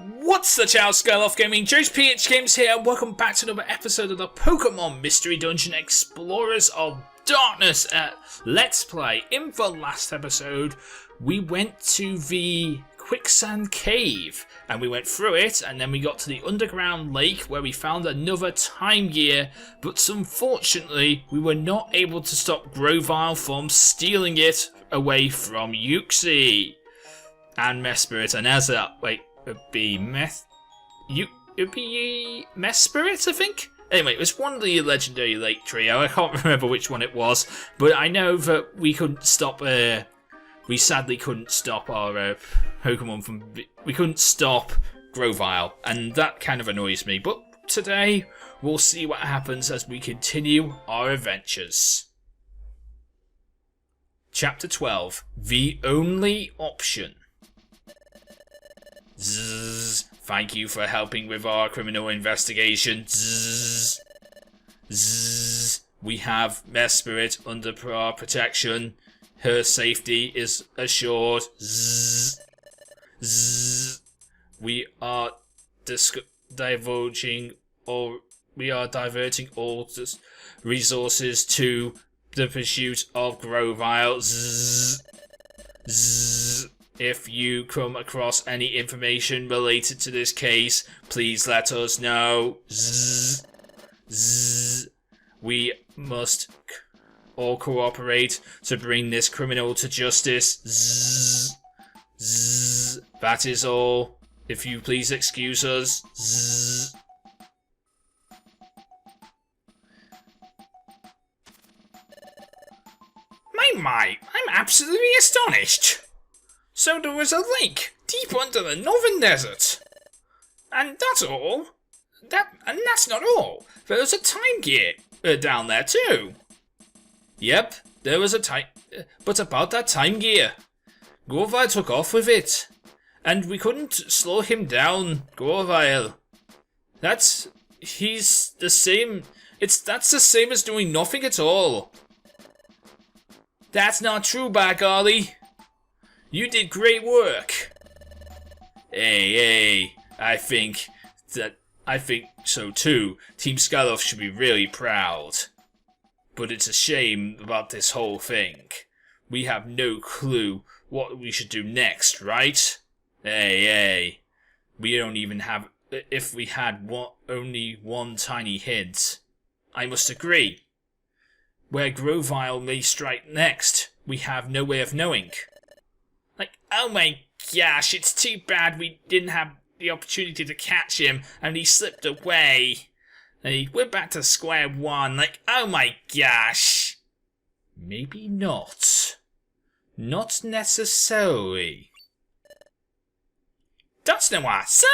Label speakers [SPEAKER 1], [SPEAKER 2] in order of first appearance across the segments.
[SPEAKER 1] What's the Chow SkyloftGaming JoesphGames here, and welcome back to another episode of the Pokémon Mystery Dungeon Explorers of Darkness Let's Play. In the last episode, we went to the Quicksand Cave, and we went through it, and then we got to the underground lake where we found another time gear, but unfortunately, we were not able to stop Grovyle from stealing it away from Uxie. And Mesprit, and as a, wait, it'd be Mesprit, I think? Anyway, it was one of the legendary lake trio. I can't remember which one it was, but I know that we couldn't stop, we sadly couldn't stop our Pokemon from, we couldn't stop Grovyle, and that kind of annoys me. But today, we'll see what happens as we continue our adventures. Chapter 12, The Only Option. Zzz, thank you for helping with our criminal investigation. Zzz, zzz, we have Mesprit under our protection. Her safety is assured. Zzz, zzz, we are diverting all resources to the pursuit of Grovyle. Zzz, zzz. If you come across any information related to this case, please let us know. Zzz, zzz. We must all cooperate to bring this criminal to justice. Zzz, zzz. That is all. If you please excuse us. Zzz. My, I'm absolutely astonished. So there was a lake deep under the northern desert. And that's all. And that's not all. There was a time gear down there too. Yep, there was a time... But about that time gear. Grovyle took off with it. And we couldn't slow him down, Grovyle. He's the same... That's the same as doing nothing at all. That's not true, by golly. You did great work. Hey, I think so too. Team Skyloft should be really proud. But it's a shame about this whole thing. We have no clue what we should do next, right? Hey, we don't even have, if we had only one tiny hint. I must agree. Where Grovyle may strike next, we have no way of knowing. Like, oh my gosh, it's too bad we didn't have the opportunity to catch him and he slipped away. We're back to square one. Like, oh my gosh. Maybe not. Not necessarily. That's no answer.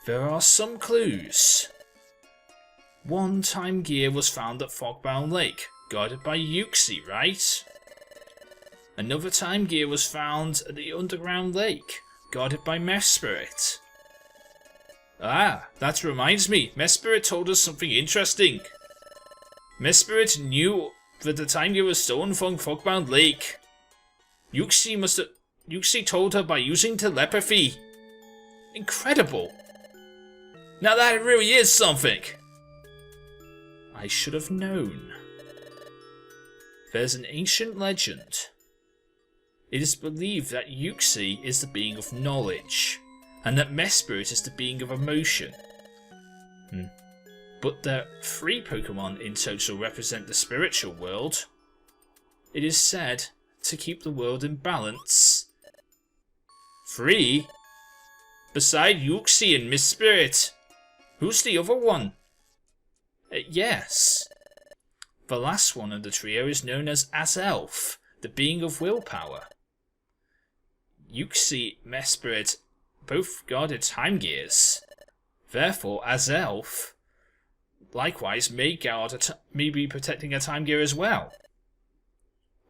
[SPEAKER 1] There are some clues. One time gear was found at Fogbound Lake, guarded by Uxie, right? Another time gear was found at the underground lake, guarded by Mesprit. Ah, that reminds me, Mesprit told us something interesting. Mesprit knew that the time gear was stolen from Fogbound Lake. Uxie told her by using telepathy. Incredible. Now that really is something. I should have known. There's an ancient legend. It is believed that Uxie is the being of knowledge, and that Mesprit is the being of emotion. But the 3 Pokemon in total represent the spiritual world. It is said to keep the world in balance. 3? Beside Uxie and Mesprit, who's the other one? Yes. The last one of the trio is known as Azelf, the being of willpower. Uxie, Mesprit both guarded time gears. Therefore, Azelf likewise may be protecting a time gear as well.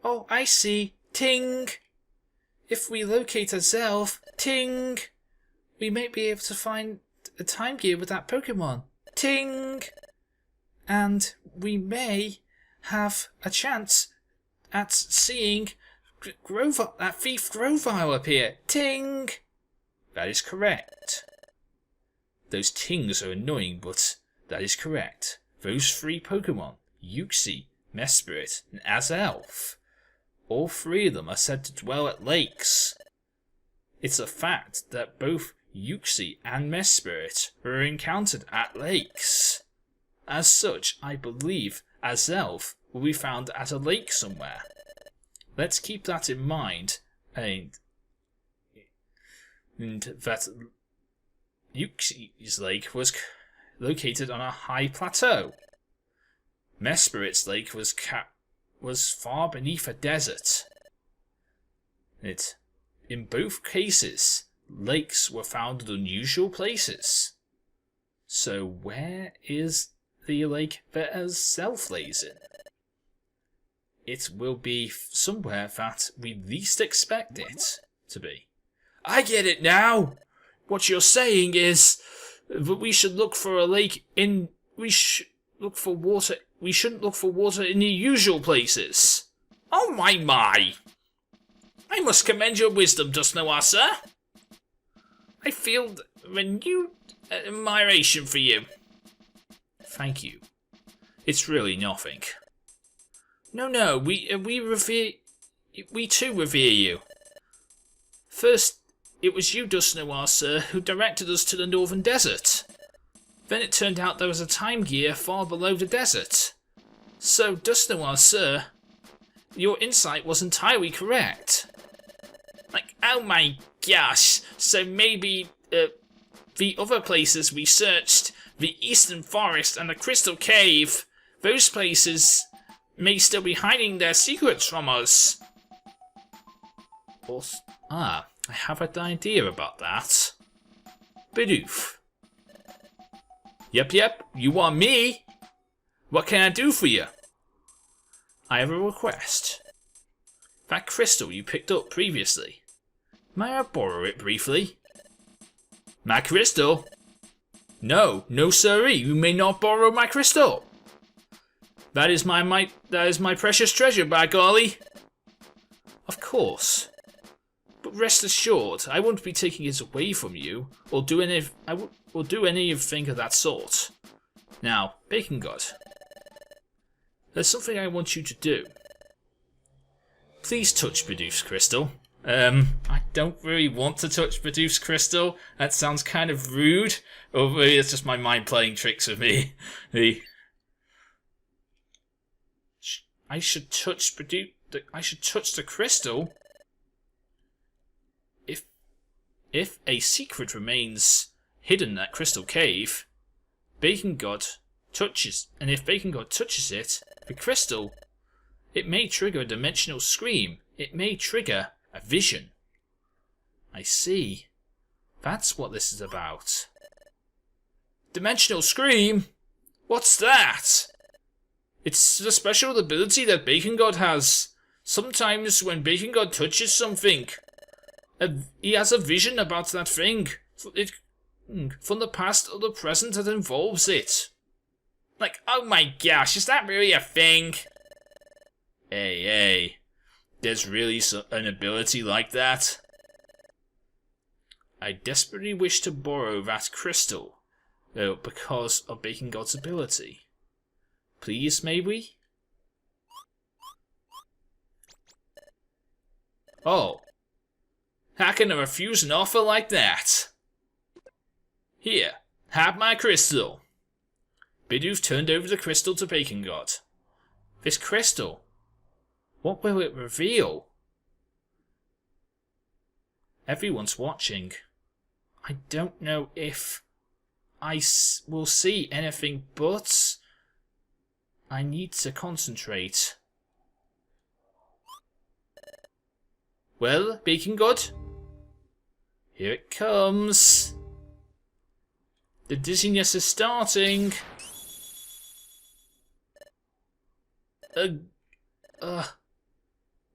[SPEAKER 1] Oh, I see. Ting! If we locate Azelf, ting! We might be able to find a time gear with that Pokemon. Ting! And we may have a chance at seeing that thief Grovyle appear. Ting! That is correct. Those tings are annoying, but that is correct. Those 3 Pokemon, Uxie, Mesprit, and Azelf, all 3 of them are said to dwell at lakes. It's a fact that both Uxie and Mesprit were encountered at lakes. As such, I believe Azelf will be found at a lake somewhere. Let's keep that in mind, and that Uxie's lake was located on a high plateau. Mesperit's lake was far beneath a desert. In both cases, lakes were found in unusual places. So where is the lake that Azelf lays in? It will be somewhere that we least expect it to be. I get it now! What you're saying is that we should look for a lake in... We shouldn't look for water in the usual places. Oh my! I must commend your wisdom, Dust Noir, sir. I feel renewed admiration for you. Thank you. It's really nothing. No, we too revere you. First, it was you, Dust Noir, sir, who directed us to the northern desert. Then it turned out there was a time gear far below the desert. So, Dust Noir, sir, your insight was entirely correct. Like, oh my gosh, so maybe the other places we searched, the Eastern Forest and the Crystal Cave, those places may still be hiding their secrets from us. I have an idea about that. Bidoof. Yep, you want me? What can I do for you? I have a request. That crystal you picked up previously. May I borrow it briefly? My crystal? No siree, you may not borrow my crystal. That is my precious treasure, by golly. Of course. But rest assured, I won't be taking it away from you, or do anything of that sort. Now, Bacon God, there's something I want you to do. Please touch Bidoof's crystal. I don't really want to touch Bidoof's crystal. That sounds kind of rude. Or maybe it's just my mind playing tricks with me. I should touch Bidoof. I should touch the crystal. If a secret remains hidden at Crystal Cave, Bacon God touches, and if Bacon God touches it, the crystal, it may trigger a dimensional scream. It may trigger a vision. I see. That's what this is about. Dimensional scream? What's that? It's the special ability that Bacon God has. Sometimes when Bacon God touches something, he has a vision about that thing. From the past or the present that involves it. Like, oh my gosh, is that really a thing? Hey, there's really an ability like that? I desperately wish to borrow that crystal, though, because of Bacon God's ability. Please, may we? Oh. How can I refuse an offer like that? Here, have my crystal. Bidoof turned over the crystal to Bacon God. This crystal, what will it reveal? Everyone's watching. I don't know if I will see anything, but I need to concentrate. Well, Bacon God, here it comes. The dizziness is starting.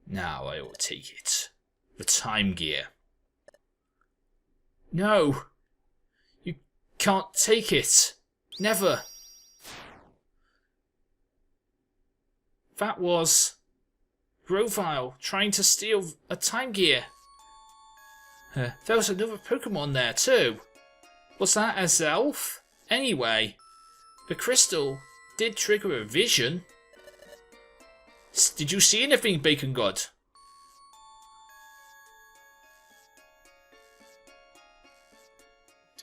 [SPEAKER 1] Now I will take it. The time gear. No! You can't take it. Never. That was Grovile trying to steal a time gear. There was another Pokemon there too. Was that a Zelf? Anyway, the crystal did trigger a vision. Did you see anything, Bacon God?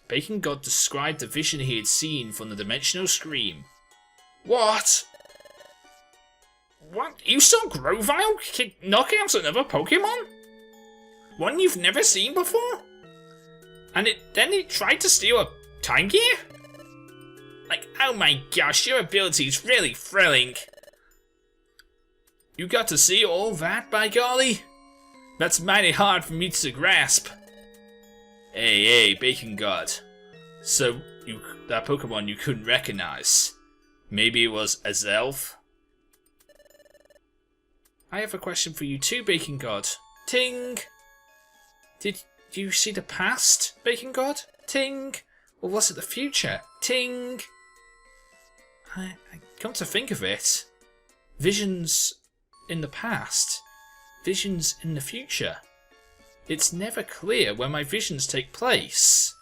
[SPEAKER 1] Bacon God described the vision he had seen from the dimensional scream. What? What? You saw Grovyle knock out another Pokemon? One you've never seen before? And then it tried to steal a time gear? Like, oh my gosh, your ability is really thrilling. You got to see all that, by golly? That's mighty hard for me to grasp. Hey, Bacon God. So, that Pokemon you couldn't recognize. Maybe it was a Zelf? I have a question for you too, Bacon God. Ting! Did you see the past, Bacon God? Ting! Or was it the future? Ting! I come to think of it, visions in the past, visions in the future. It's never clear when my visions take place.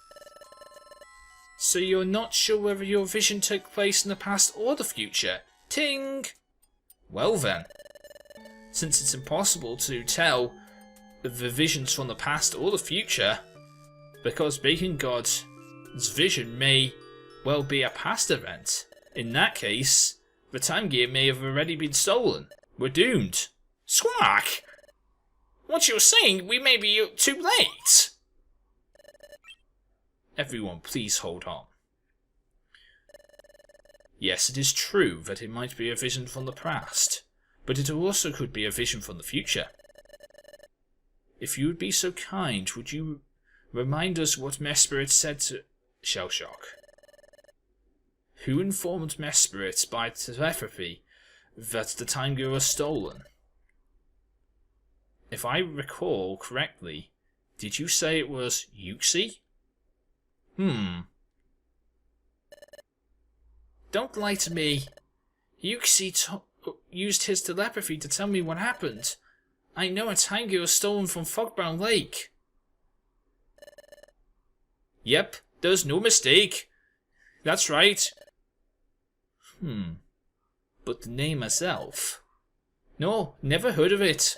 [SPEAKER 1] So you're not sure whether your vision took place in the past or the future? Ting! Well then, since it's impossible to tell the visions from the past or the future, because Bacon God's vision may well be a past event, in that case, the time gear may have already been stolen. We're doomed. Squawk! What you're saying, we may be too late. Everyone, please hold on. Yes, it is true that it might be a vision from the past, but it also could be a vision from the future. If you would be so kind, would you remind us what Mesprit said to Shellshock? Who informed Mesprit by telepathy that the time gear was stolen? If I recall correctly, did you say it was Yuxi? Don't lie to me. Yuxi used his telepathy to tell me what happened. I know a time gear was stolen from Fogbound Lake. Yep, there's no mistake. That's right. But the name itself? No, never heard of it.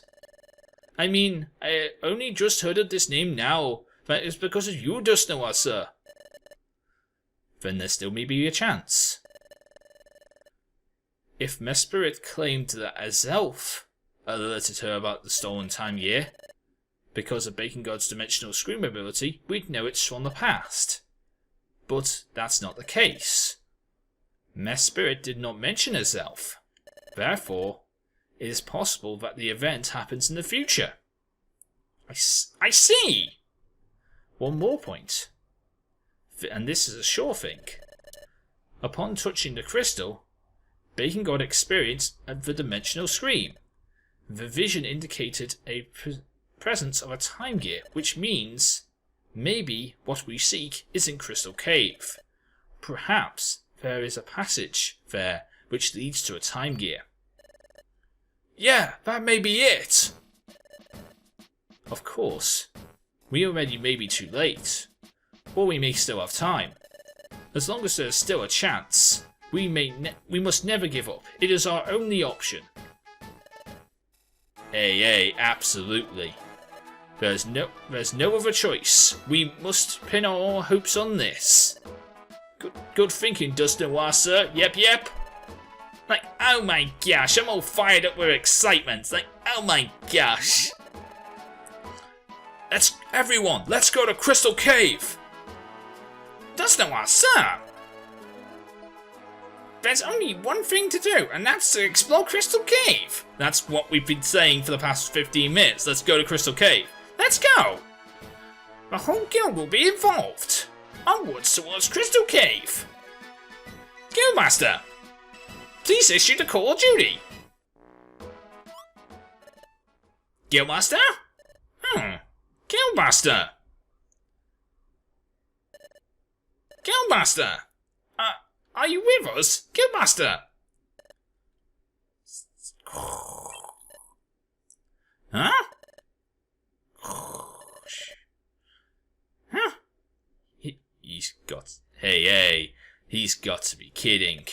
[SPEAKER 1] I mean, I only just heard of this name now. That is because of you, Dustnoir, sir. Then there still may be a chance. If Mesprit claimed that a Zelf alerted her about the stolen time gear, because of Bacon God's dimensional scream ability, we'd know it's from the past. But that's not the case. Mesprit did not mention a Zelf. Therefore, it is possible that the event happens in the future. I see! One more point. And this is a sure thing. Upon touching the crystal, Bacon God experienced the dimensional scream. The vision indicated a presence of a time gear, which means maybe what we seek is in Crystal Cave. Perhaps there is a passage there which leads to a time gear. Yeah, that may be it. Of course, we already may be too late, or we may still have time. As long as there is still a chance, we must never give up. It is our only option. Hey, absolutely. There's no other choice. We must pin our hopes on this. Good thinking, Dustnoir, sir. Yep. Like, oh my gosh, I'm all fired up with excitement. Like, oh my gosh. Let's go to Crystal Cave. Dustnoir, sir. There's only one thing to do, and that's to explore Crystal Cave. That's what we've been saying for the past 15 minutes. Let's go to Crystal Cave. Let's go. The whole guild will be involved. Onwards towards Crystal Cave. Guildmaster, please issue the call of duty. Guildmaster? Guildmaster. Guildmaster. Are you with us? Guildmaster! Huh? He's got to be kidding.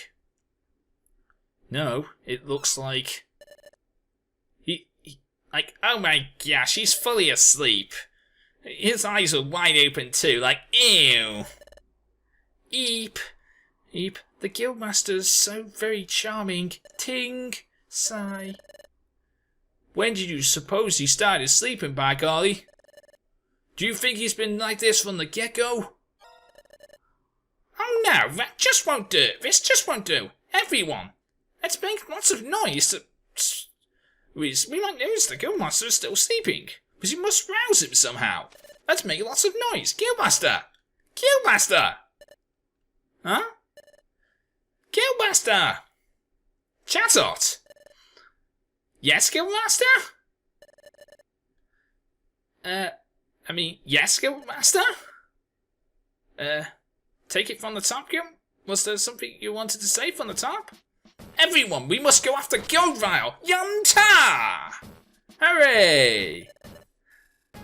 [SPEAKER 1] No, it looks like... Like, oh my gosh, he's fully asleep. His eyes are wide open too, like, ew. Eep. Eep. The Guildmaster's so very charming. Ting. Sigh. When did you suppose he started sleeping, by golly? Do you think he's been like this from the get-go? Oh no, that just won't do. This just won't do. Everyone, let's make lots of noise. We might notice the Guildmaster is still sleeping, but he must rouse him somehow. Let's make lots of noise. Guildmaster! Guildmaster! Huh? Guildmaster! Chatot! Yes, Guildmaster? Yes, Guildmaster? Take it from the top, Guild? Was there something you wanted to say from the top? Everyone, we must go after Goldvile! Yanta! Hooray!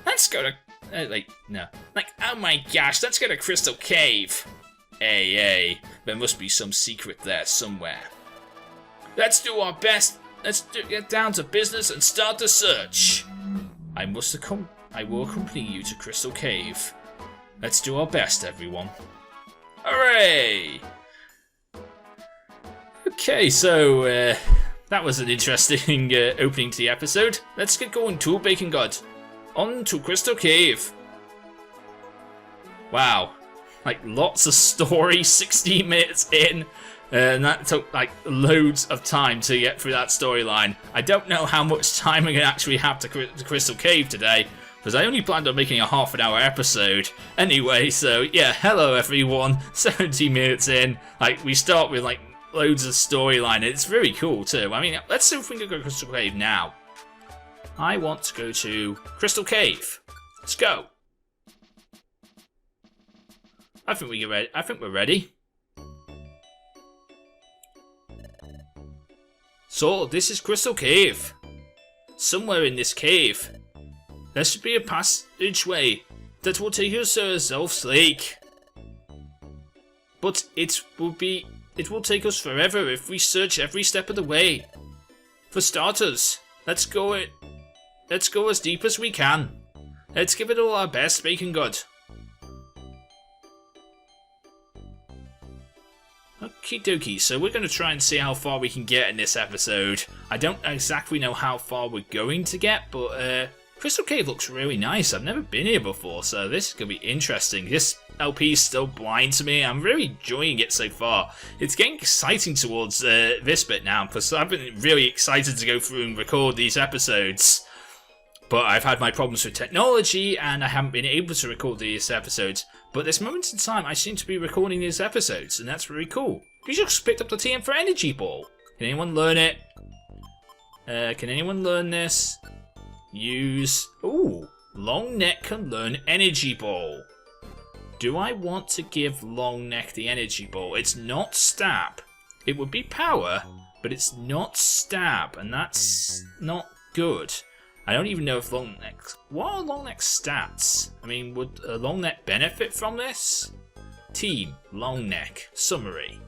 [SPEAKER 1] Let's go to... oh my gosh, let's go to Crystal Cave. Hey, there must be some secret there somewhere. Let's do our best. Get down to business and start the search. I will accompany you to Crystal Cave. Let's do our best, everyone. Hooray! Okay, so that was an interesting opening to the episode. Let's get going, Tool Bacon God. On to Crystal Cave. Wow, like lots of story, 16 minutes in, and that took like loads of time to get through that storyline. I don't know how much time I'm going to actually have to Crystal Cave today, because I only planned on making a half-an-hour episode. Anyway, so yeah, hello everyone, 17 minutes in, like we start with like loads of storyline. It's very cool too. I mean, let's see if we can go to Crystal Cave now. I want to go to Crystal Cave. Let's go. I think we're ready. So, this is Crystal Cave. Somewhere in this cave, there should be a passageway that will take us to Zelf's Lake. But it will take us forever if we search every step of the way. For starters, let's go as deep as we can. Let's give it all our best, Bacon God. Okie dokie, so we're going to try and see how far we can get in this episode. I don't exactly know how far we're going to get, but Crystal Cave looks really nice. I've never been here before, so this is going to be interesting. This LP is still blind to me. I'm really enjoying it so far. It's getting exciting towards this bit now, because I've been really excited to go through and record these episodes. But I've had my problems with technology, and I haven't been able to record these episodes. But at this moment in time, I seem to be recording these episodes, and that's really cool. You just picked up the TM for Energy Ball. Can anyone learn it? Can anyone learn this? Use... Ooh, Long Neck can learn Energy Ball. Do I want to give Long Neck the Energy Ball? It's not Stab. It would be Power, but it's not Stab, and that's not good. I don't even know if Long Neck... What are Long Neck's stats? I mean, would Long Neck benefit from this? Team, Long Neck, Summary.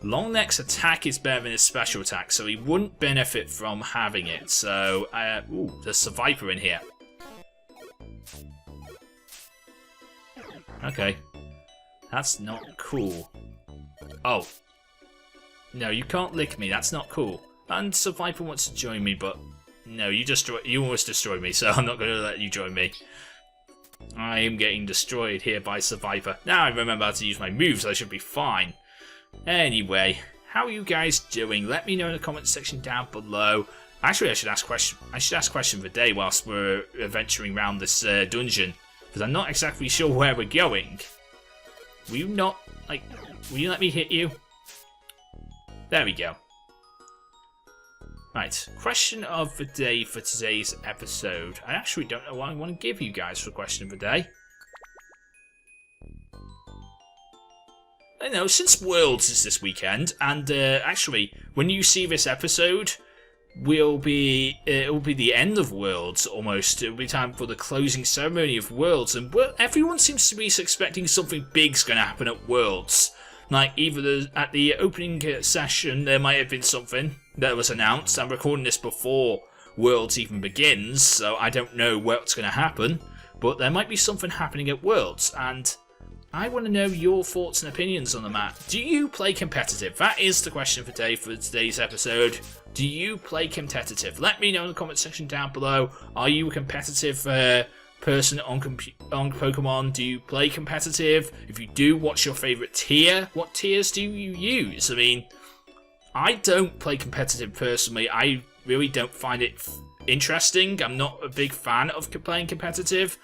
[SPEAKER 1] Long Neck's attack is better than his special attack, so he wouldn't benefit from having it. So, ooh, there's a Viper in here. Okay. That's not cool. Oh. No, you can't lick me, that's not cool. And Sir Viper wants to join me, but no, you almost destroyed me, so I'm not going to let you join me. I am getting destroyed here by Sir Viper. Now I remember how to use my moves, I should be fine. Anyway, how are you guys doing? Let me know in the comment section down below. Actually, I should ask question of the day whilst we're adventuring around this dungeon, because I'm not exactly sure where we're going. Will you let me hit you? There we go. Right, question of the day for today's episode. I actually don't know what I want to give you guys for question of the day. I know, since Worlds is this weekend, and actually, when you see this episode, will be the end of Worlds almost. It'll be time for the closing ceremony of Worlds, and everyone seems to be expecting something big's going to happen at Worlds. Like either at the opening session there might have been something that was announced. I'm recording this before Worlds even begins, so I don't know what's going to happen, but there might be something happening at Worlds, and I want to know your thoughts and opinions on the map. Do you play competitive? That is the question for today's episode. Do you play competitive? Let me know in the comment section down below. Are you a competitive person on Pokemon? Do you play competitive? If you do, what's your favourite tier? What tiers do you use? I mean, I don't play competitive personally. I really don't find it interesting. I'm not a big fan of playing competitive.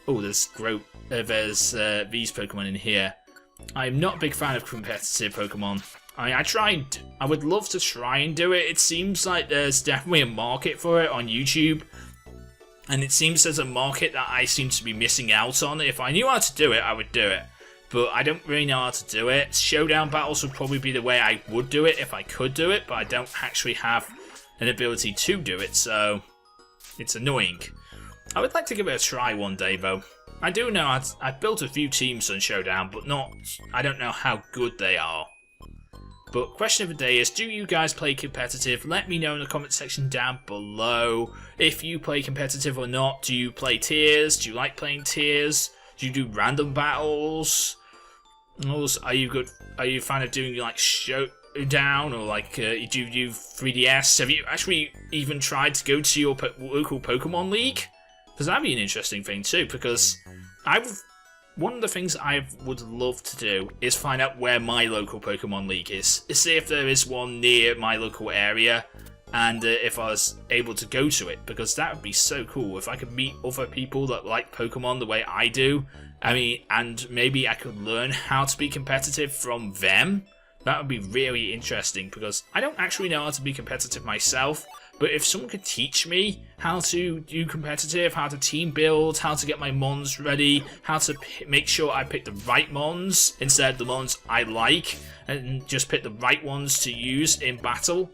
[SPEAKER 1] Oh, there's these Pokemon in here. I'm not a big fan of competitive Pokemon. I would love to try and do it. It seems like there's definitely a market for it on YouTube. And it seems there's a market that I seem to be missing out on. If I knew how to do it, I would do it. But I don't really know how to do it. Showdown battles would probably be the way I would do it if I could do it. But I don't actually have an ability to do it, so it's annoying. I would like to give it a try one day, though. I do know I've built a few teams on Showdown, but I don't know how good they are. But question of the day is, do you guys play competitive? Let me know in the comment section down below if you play competitive or not. Do you play tiers? Do you like playing tiers? Do you do random battles? Also, are you a fan of doing like Showdown, or like do you do 3DS? Have you actually even tried to go to your local Pokemon League? Because that'd be an interesting thing too, because one of the things I would love to do is find out where my local Pokemon League is. See if there is one near my local area, and if I was able to go to it, because that would be so cool if I could meet other people that like Pokemon the way I do. I mean, and maybe I could learn how to be competitive from them. That would be really interesting, because I don't actually know how to be competitive myself. But if someone could teach me how to do competitive, how to team build, how to get my mons ready, how to make sure I pick the right mons instead of the mons I like, and just pick the right ones to use in battle,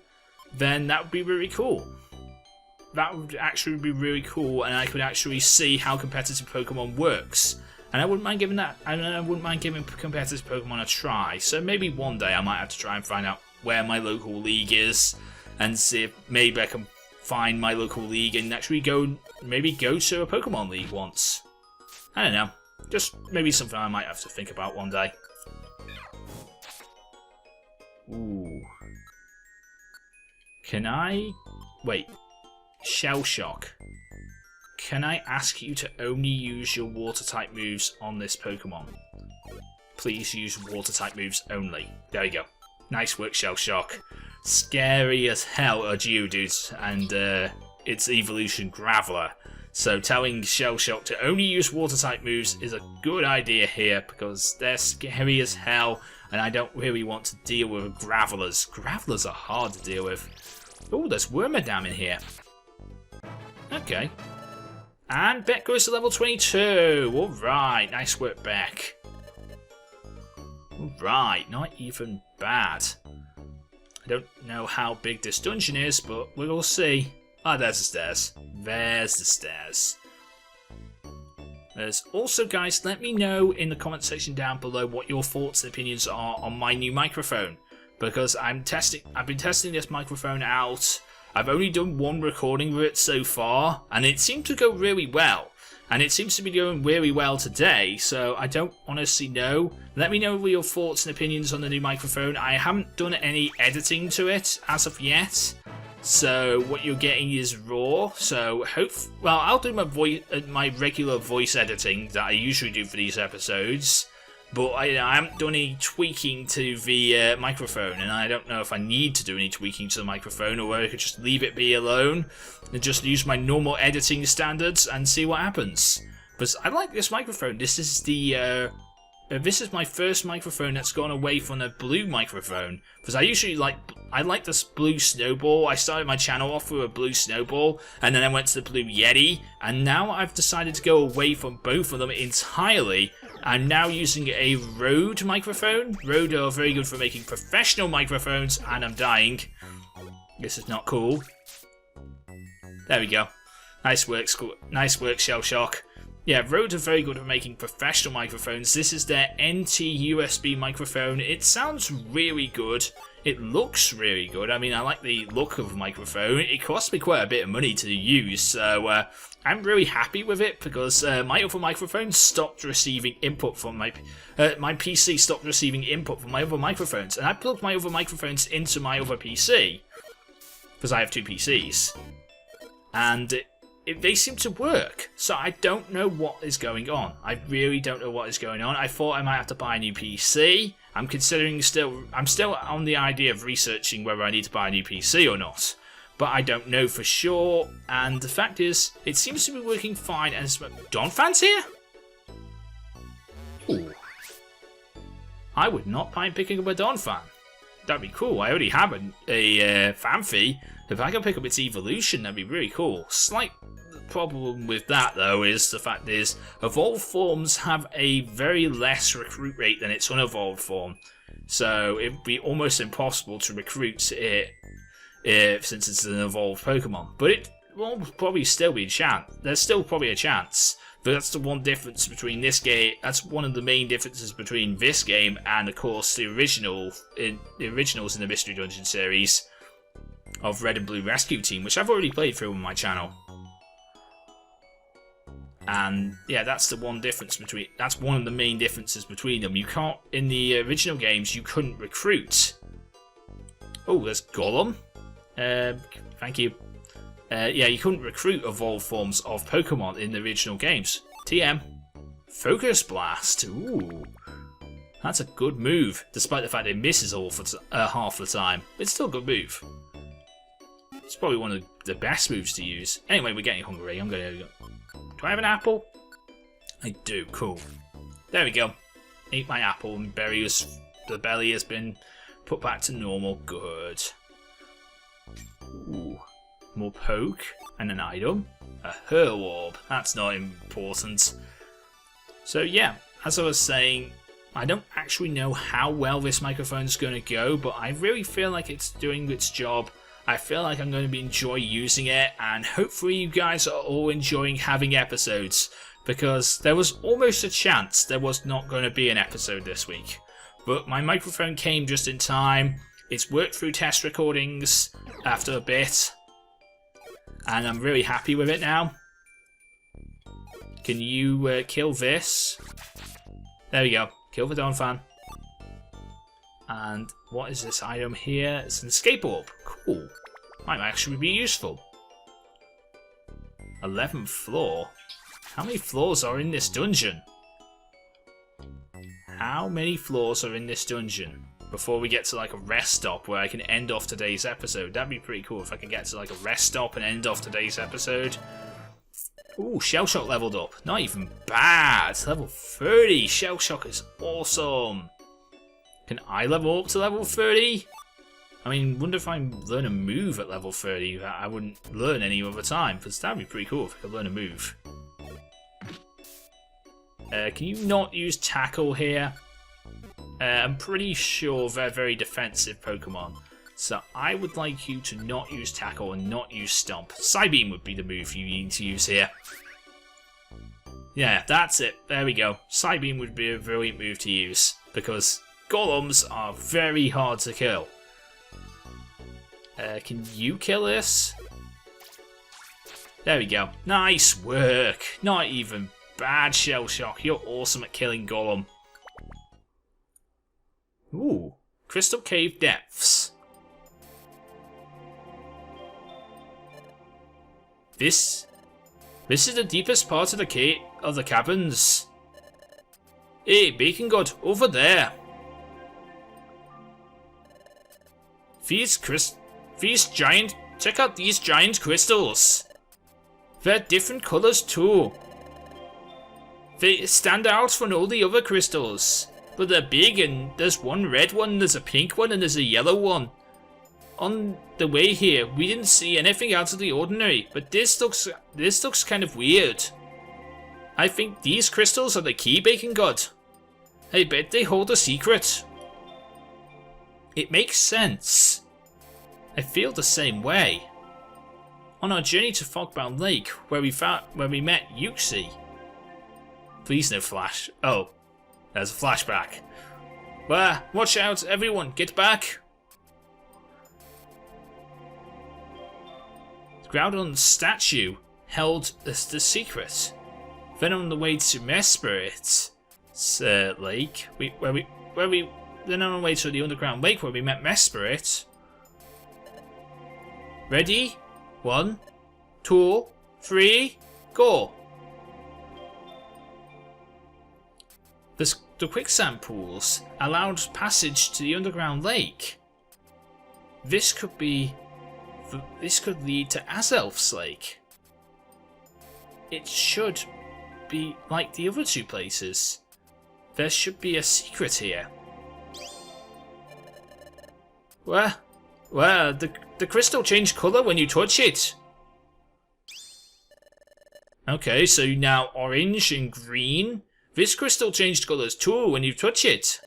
[SPEAKER 1] then that would be really cool. That would actually be really cool, and I could actually see how competitive Pokemon works. And I wouldn't mind giving competitive Pokemon a try. So maybe one day I might have to try and find out where my local league is, and see if maybe I can find my local league and actually go to a Pokemon League once. I don't know. Just maybe something I might have to think about one day. Ooh. Can I... Wait. Shell Shock. Can I ask you to only use your Water-type moves on this Pokemon? Please use Water-type moves only. There you go. Nice work, Shell Shock. Scary as hell are Geodudes and its evolution Graveler. So telling Shell Shock to only use Water-type moves is a good idea here, because they're scary as hell and I don't really want to deal with Gravelers. Gravelers are hard to deal with. Oh, there's Wormadam in here. Okay. And Beck goes to level 22. Alright, nice work, Beck. Alright, not even bad. I don't know how big this dungeon is, but we'll see. Ah, there's the stairs. There's the stairs. There's also, guys, let me know in the comment section down below what your thoughts and opinions are on my new microphone. Because I've been testing this microphone out. I've only done one recording with it so far, and it seemed to go really well. And it seems to be going really well today, so I don't honestly know. Let me know your thoughts and opinions on the new microphone. I haven't done any editing to it as of yet, so what you're getting is raw. So I'll do my regular voice editing that I usually do for these episodes, but I haven't done any tweaking to the microphone, and I don't know if I need to do any tweaking to the microphone, or whether I could just leave it be alone and just use my normal editing standards and see what happens. But I like this microphone. This is my first microphone that's gone away from the blue microphone, because I like this blue snowball. I started my channel off with a blue snowball, and then I went to the blue Yeti, and now I've decided to go away from both of them entirely. I'm now using a Rode microphone. Rode are very good for making professional microphones, and I'm dying. This is not cool. There we go. Nice work, Shell Shock. Yeah, Rode are very good at making professional microphones. This is their NT USB microphone. It sounds really good. It looks really good. I mean, I like the look of the microphone. It cost me quite a bit of money to use, so I'm really happy with it because my other microphone stopped receiving input from my PC stopped receiving input from my other microphones, and I plugged my other microphones into my other PC because I have two PCs, and they seem to work. So I don't know what is going on. I really don't know what is going on. I thought I might have to buy a new PC. I'm still on the idea of researching whether I need to buy a new PC or not. But I don't know for sure. And the fact is, it seems to be working fine. And Donphan's here? Ooh. I would not mind picking up a Donphan. That'd be cool. I already have a Phanpy. If I can pick up its evolution, that'd be really cool. Slight problem with that, though, is the fact is evolved forms have a very less recruit rate than its unevolved form. So it would be almost impossible to recruit it since it's an evolved Pokemon. But it will probably still be a chance. There's still probably a chance. But that's the one difference between this game. That's one of the main differences between this game and, of course, the originals in the Mystery Dungeon series of Red and Blue Rescue Team, which I've already played through on my channel. And yeah, that's the one difference between. That's one of the main differences between them. You can't in the original games. You couldn't recruit. Oh, there's Golem. Thank you. Yeah, you couldn't recruit evolved forms of Pokemon in the original games. TM. Focus Blast. Ooh. That's a good move, despite the fact it misses half the time. It's still a good move. It's probably one of the best moves to use. Anyway, we're getting hungry. I'm gonna go. Do I have an apple? I do. Cool. There we go. Eat my apple and the belly has been put back to normal. Good. Ooh. More poke and an item. A Hurl Orb. That's not important. So yeah, as I was saying, I don't actually know how well this microphone's going to go, but I really feel like it's doing its job. I feel like I'm going to enjoy using it, and hopefully you guys are all enjoying having episodes, because there was almost a chance there was not going to be an episode this week. But my microphone came just in time. It's worked through test recordings after a bit, and I'm really happy with it now. Can you kill this? There we go. Kill the Donphan. And what is this item here? It's an escape orb. Cool. Might actually be useful. 11th floor? How many floors are in this dungeon? How many floors are in this dungeon? Before we get to like a rest stop where I can end off today's episode. That'd be pretty cool if I could get to like a rest stop and end off today's episode. Ooh, Shell Shock leveled up. Not even bad. Level 30. Shell Shock is awesome. Can I level up to level 30? I mean, wonder if I learn a move at level 30 that I wouldn't learn any other time, because that'd be pretty cool if I could learn a move. Can you not use Tackle here? I'm pretty sure they're very defensive Pokemon, so I would like you to not use Tackle and not use Stomp. Psybeam would be the move you need to use here. Yeah, that's it. There we go. Psybeam would be a brilliant move to use, because Golems are very hard to kill. Can you kill this? There we go. Nice work. Not even bad, Shell Shock. You're awesome at killing Golem. Ooh. Crystal Cave Depths. This is the deepest part of the caverns. Hey, Bacon God, over there. Check out these giant crystals. They're different colors too. They stand out from all the other crystals, but they're big, and there's one red one, there's a pink one, and there's a yellow one. On the way here, we didn't see anything out of the ordinary, but this looks kind of weird. I think these crystals are the key, Bacon God. I bet they hold a secret. It makes sense. I feel the same way. On our journey to Fogbound Lake, where we met Yuxi. Please no flash. Oh, there's a flashback. Watch out, everyone, get back! The Groudon statue held the secret. Then on the way to Mesperit Lake, then on the way to the underground lake where we met Mesperit. Ready? 1, 2, 3, go! The quicksand pools allowed passage to the underground lake. This could lead to Azelf's Lake. It should be like the other two places. There should be a secret here. The crystal changed colour when you touch it. Okay, so now orange and green. This crystal changed colours too when you touch it.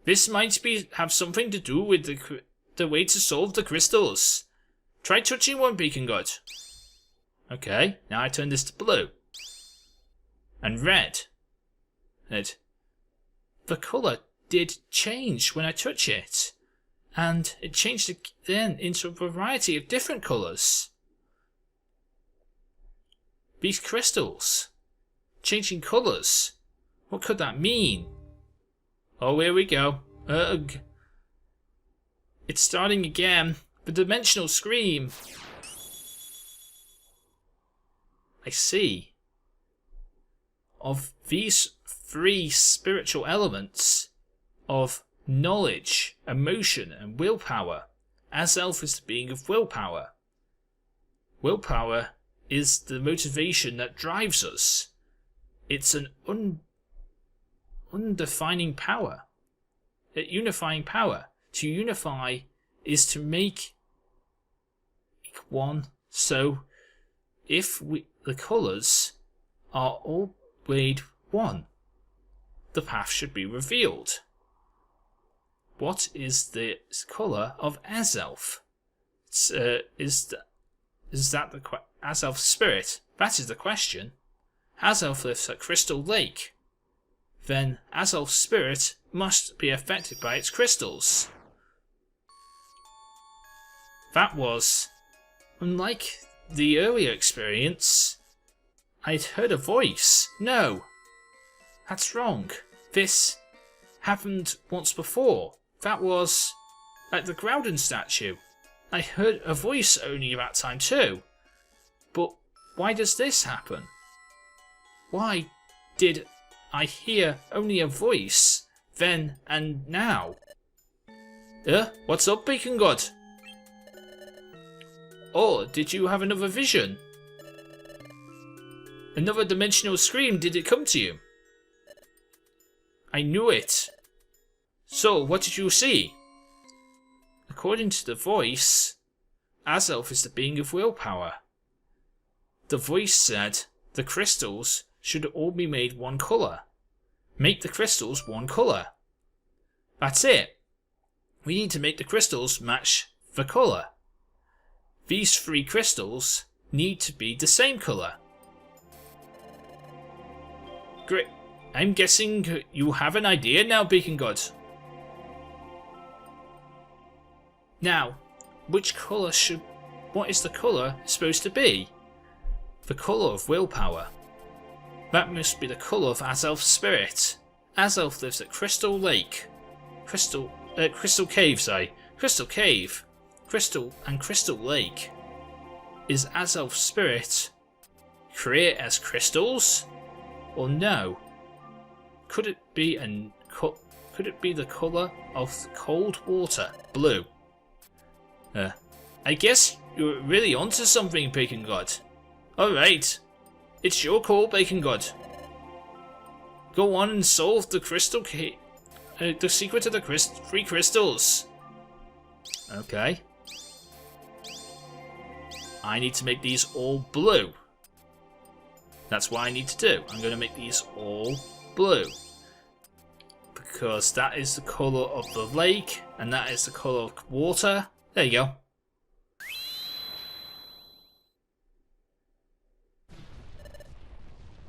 [SPEAKER 1] This might have something to do with the way to solve the crystals. Try touching one, Beacon God. Okay, now I turn this to blue. And red. The colour did change when I touch it. And it changed then into a variety of different colours. These crystals. Changing colours. What could that mean? Oh, here we go. Ugh. It's starting again. The dimensional scream. I see. Of these 3 spiritual elements of knowledge, emotion, and willpower, Azelf is the being of willpower. Willpower is the motivation that drives us. It's an undefining power. A unifying power. To unify is to make one. So, if the colours are all made one, the path should be revealed. What is the colour of Azelf? Is that the Azelf's spirit? That is the question. Azelf lives at Crystal Lake. Then Azelf's spirit must be affected by its crystals. That was, unlike the earlier experience, I'd heard a voice. No, that's wrong. This happened once before. That was at the Groudon statue. I heard a voice only about time too. But why does this happen? Why did I hear only a voice then and now? What's up, Beacon God? Oh, did you have another vision? Another dimensional scream, did it come to you? I knew it. So, what did you see? According to the voice, Azelf is the being of willpower. The voice said the crystals should all be made one colour. Make the crystals one colour. That's it. We need to make the crystals match the colour. These 3 crystals need to be the same colour. Great. I'm guessing you have an idea now, Beacon God. Now, what is the colour supposed to be? The colour of willpower. That must be the colour of Azelf's spirit. Azelf lives at Crystal Lake. Crystal Cave, sorry. Crystal Cave. Crystal and Crystal Lake. Is Azelf's spirit create as crystals? Or no? Could it be the colour of cold water? Blue. I guess you're really onto something, Bacon God. Alright. It's your call, Bacon God. Go on and solve the the secret of the 3 crystals. Okay. I need to make these all blue. That's what I need to do. I'm going to make these all blue. Because that is the colour of the lake, and that is the colour of water. There you go.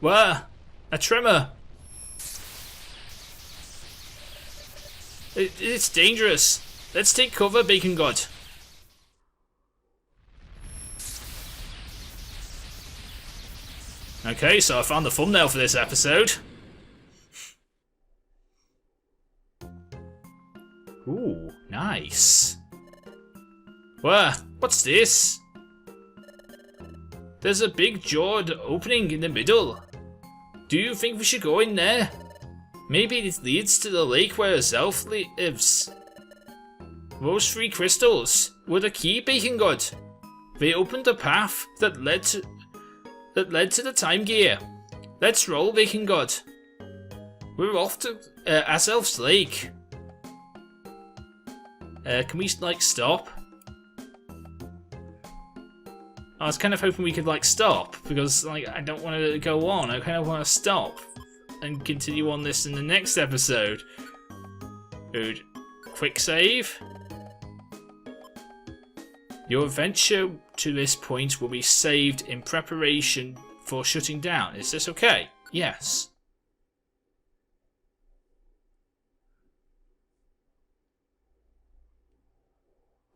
[SPEAKER 1] Where? A tremor. It's dangerous. Let's take cover, Bacon God. Okay, so I found the thumbnail for this episode. Ooh, nice. Where? What's this? There's a big jawed opening in the middle. Do you think we should go in there? Maybe it leads to the lake where Zelf lives. Those 3 crystals were the key, Bacon God. They opened a path that led to the time gear. Let's roll, Bacon God. We're off to Zelf's lake. Can we like stop? I was kind of hoping we could like stop because like I don't want to go on. I kind of want to stop and continue on this in the next episode. Dude, quick save. Your adventure to this point will be saved in preparation for shutting down. Is this okay? Yes.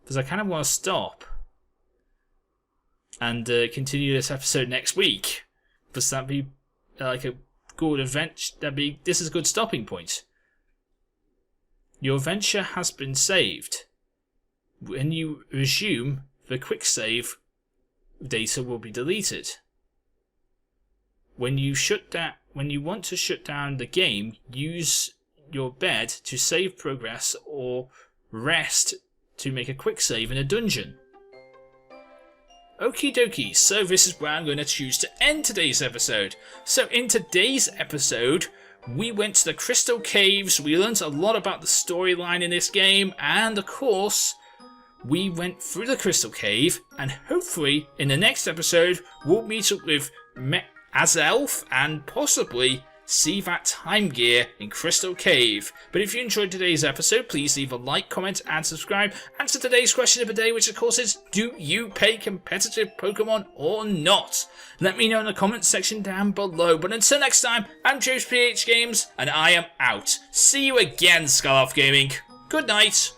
[SPEAKER 1] Because I kind of want to stop and continue this episode next week. Because that'd be like a good event. This is a good stopping point. Your venture has been saved. When you resume, the quick save data will be deleted. When you want to shut down the game, use your bed to save progress or rest to make a quick save in a dungeon. Okie dokie, so this is where I'm going to choose to end today's episode. So in today's episode, we went to the Crystal Caves, we learned a lot about the storyline in this game, and of course, we went through the Crystal Cave, and hopefully, in the next episode, we'll meet up with Zelf and possibly see that time gear in Crystal Cave. But if you enjoyed today's episode, please leave a like, comment, and subscribe. Answer today's question of the day, which of course is, do you play competitive Pokemon or not? Let me know in the comments section down below. But until next time, I'm JoesphGames, and I am out. See you again, SkyloftGaming. Good night.